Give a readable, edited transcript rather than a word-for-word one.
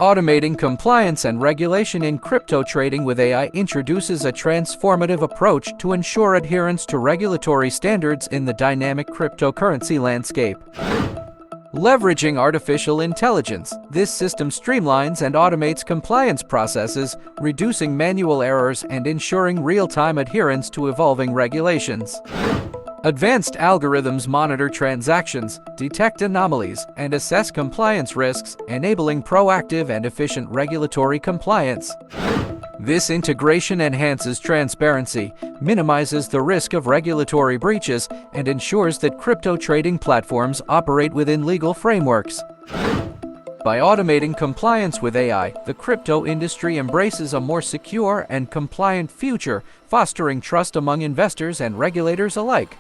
Automating compliance and regulation in crypto trading with AI introduces a transformative approach to ensure adherence to regulatory standards in the dynamic cryptocurrency landscape. Leveraging artificial intelligence, this system streamlines and automates compliance processes, reducing manual errors and ensuring real-time adherence to evolving regulations. Advanced algorithms monitor transactions, detect anomalies, and assess compliance risks, enabling proactive and efficient regulatory compliance. This integration enhances transparency, minimizes the risk of regulatory breaches, and ensures that crypto trading platforms operate within legal frameworks. By automating compliance with AI, the crypto industry embraces a more secure and compliant future, fostering trust among investors and regulators alike.